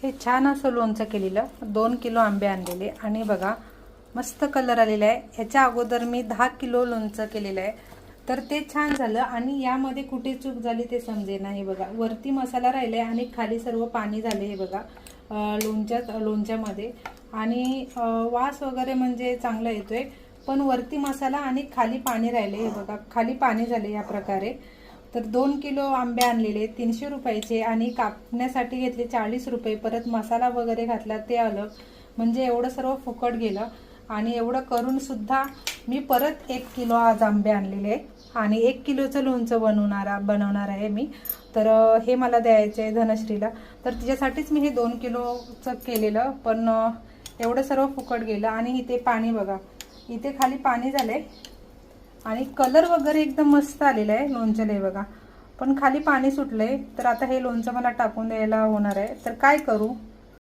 हे छान असं लोणचं केलेलं 2 किलो आंबे आणलेले आणि बघा मस्त कलर आलेला आहे। याच्या अगोदर मी 10 किलो लोणचं केलेलं आहे, तर ते छान झालं आणि यामध्ये कुठे चूक झाली ते समजेना। हे बघा वरती मसाला राहिलाय आणि खाली सर्व पाणी झाले। हे बघा लोणच्यामध्ये आणि वास वगैरे म्हणजे चांगला येतोय, पण वरती मसाला आणि खाली पाणी राहिले। हे बघा खाली पाणी झाले या प्रकारे। तर 2 किलो आंबे आणलेले 300 रुपयाचे आणि कापण्यासाठी घेतले 40 रुपये, परत मसाला वगैरे घातला ते अलग, म्हणजे एवढं सर्व फुकट गेलं। आणि एवढं करून सुद्धा मी परत 1 किलो आज आंबे आणलेले आणि 1 किलोचं लोणचं बनवणार आहे मी। तर हे मला द्यायचे आहे धनश्रीला, तर तिच्यासाठीच मी हे 2 किलोचं केलेलं, पण एवढं सर्व फुकट गेलं। आणि इथे पाणी बघा, इथे खाली पाणी झालंय आणि कलर वगैरे एकदम मस्त आलेला आहे लोणच्याला बघा, पण खाली पाणी सुटलंय। तर आता हे लोणचं मला टाकून द्यायला होणार आहे, तर काय करू।